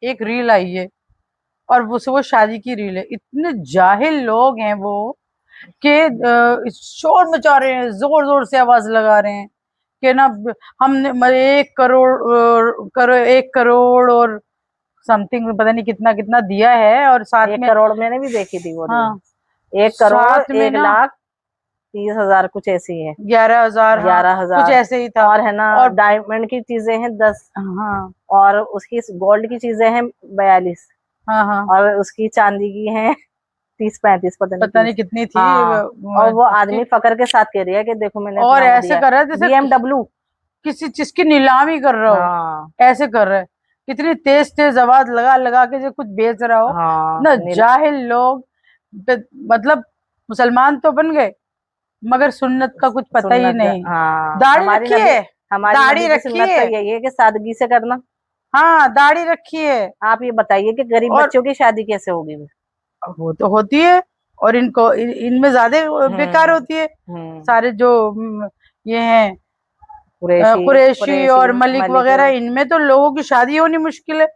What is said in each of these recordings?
एक रील आई है और वो शादी की रील है। इतने जाहिल लोग हैं वो कि शोर मचा रहे हैं, जोर जोर से आवाज लगा रहे हैं कि ना हमने 1 करोड़ और समथिंग पता नहीं कितना कितना दिया है, और साथ 1 में करोड़ मैंने भी देखी थी वो। हाँ 1 करोड़ साथ में 1 ना लाख 30,000 कुछ ऐसी है। 11,000, हाँ कुछ 11,000 ऐसे ही था। और है ना, और डायमंड की चीजें हैं 10, हाँ और उसकी गोल्ड की चीजें हैं 42, हाँ हाँ और उसकी चांदी की हैं 30-35, पता नहीं पता 30। नहीं कितनी थी हाँ, और वो उसकी। आदमी फकर के साथ कह रही है कि देखो मैंने और इतना वो ऐसे दिया कर रहा है जैसे BMW। किसी चीज की नीलामी कर रहा हो, हाँ ऐसे कर रहा है। कितनी तेज तेज आवाज लगा लगा के जो कुछ बेच रहा हो। हाँ ना जाहिल लोग, मतलब मुसलमान तो बन गए मगर सुन्नत का कुछ पता ही सुन्नत, नहीं। हाँ दाढ़ी रखी है, हमारी दाढ़ी नबी की रखी सुन्नत तो है, यही है कि सादगी से करना। हाँ दाढ़ी रखी है। आप ये बताइए कि गरीब और बच्चों की शादी कैसे होगी? वो तो होती है, और इनको इनमें ज्यादा बेकार हम्म होती है। हम्म। सारे जो ये हैं कुरैशी कुरैशी कुरैशी और मलिक मलिक। वगैरह, इनमें तो लोगों की शादी होनी मुश्किल है।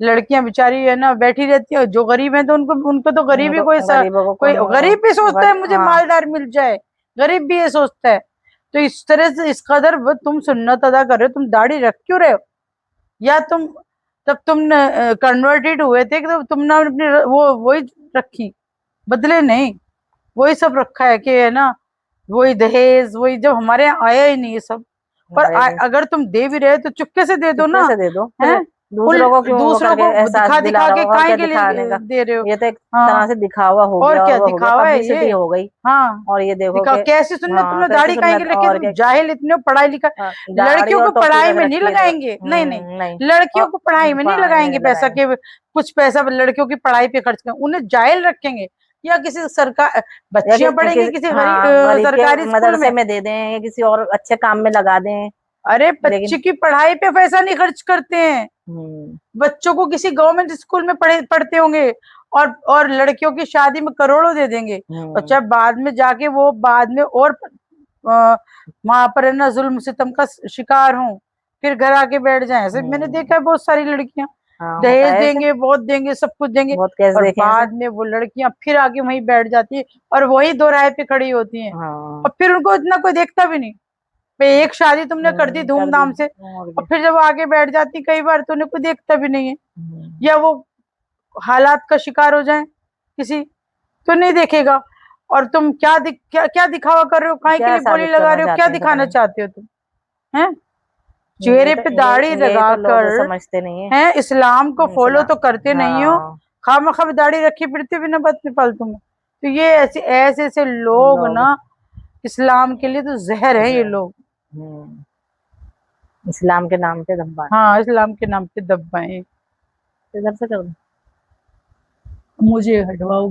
लड़कियां बेचारी है ना बैठी रहती है, जो गरीब है तो उनको उनको तो गरीब ही उनको कोई गरीबों को कोई कौन गरीब भी सोचता है मुझे हाँ। मालदार मिल जाए, गरीब भी ये सोचता है। तो इस तरह से इस कदर तुम सुन्नत अदा कर रहे हो, तुम दाढ़ी रख क्यों रहे हो? या तुम तब तुम कन्वर्टेड हुए थे कि तो तुमने अपनी वो वही रखी, बदले नहीं, वही सब रखा है कि है ना, वही दहेज, वही जब हमारे यहाँ आया ही नहीं ये सब। पर अगर तुम दे भी रहे तो चुपके से दे दो चुपके ना, से दे दो, फिर है दूसरों को क्यों वो दूसरों करके को एहसास दिखा दिला दिखा रहा के हो, और काहे क्या के दिखाने लिए का। दे रहे हो? ये तो एक तरह हाँ से दिखावा हो और गया, और क्या वो हो गया, दिखावा है पब्लिसिटी ये। हो गई। हाँ और ये देखो दिखाओ कि कैसी सुन्नत, हाँ तुमने कैसी दाढ़ी काहे के सुन्नत, रखी, और तुम क्या। जाहिल इतने पढ़ाई लिखा। दाढ़ी लड़कियों और को टोपी पढ़ाई रख में नहीं रखी है देखो। लगाएंगे, नहीं नहीं, नहीं। लड़कियों और को पढ़ाई में नहीं पढ़ाई में लगाएंगे नहीं पैसा लगाएंगे। के, कुछ पैसा लड़कियों की पढ़ाई पे खर्च करें, उन्हें जाहिल रखेंगे। या किसी सरकार या बच्चियां पढ़ेंगी किसी हाँ, गरीब के सरकारी स्कूल मदरसे में। में दे दें, या किसी और अच्छे काम में लगा दें। अरे लेकिन बच्चे की पढ़ाई पे पैसा नहीं खर्च करते हैं, हम्म बच्चों को किसी गवर्नमेंट स्कूल में पढ़ते होंगे, और लड़कियों की शादी में करोड़ों दे देंगे। और हम्म चाहे बाद में जाके वो बाद में और वहां पर है ना जुल्म सितम का शिकार हों, फिर घर आके बैठ जाए। ऐसे मैंने हम्म। देखा है बहुत सारी लड़कियां हाँ, होता दहेज है ऐसे। देंगे, बहुत देंगे, सब कुछ देंगे, बहुत केस और देखे हैं ऐसे। बाद में वो लड़कियां फिर आके वहीं बैठ जाती है और वही दो राह पे खड़ी होती हैं। हाँ। और फिर उनको इतना कोई देखता भी नहीं। भाई एक शादी तुमने कर दी कर दी। धूमधाम से, और और क्या। फिर जब आगे बैठ जाती कई बार तो उन्हें कोई देखता भी नहीं है। हम्म। या वो हालात का शिकार हो जाए किसी, तो नहीं देखेगा। और तुम क्या दिखावा कर रहे हो, काय के क्या लिए बोली साबित लगा करना रहे हो, क्या चाहते हैं पता दिखाना नहीं। चाहते हो तुम? हैं ये चेहरे तो पे दाढ़ी यही तो लगाकर, लोग समझते नहीं है। हैं इस्लाम को फॉलो इस्लाम। तो करते नहीं हो, हाँ। खामखा दाढ़ी रखी फिरते बिना बात में फालतू में। तो ये ऐसे ऐसे ऐसे लोग लोग। ना, इस्लाम के लिए तो जहर है ये लोग। हम्म। इस्लाम के नाम पे धब्बा है। हाँ इस्लाम के नाम पे दबाए। इधर से कर दो। मुझे हटवाओ।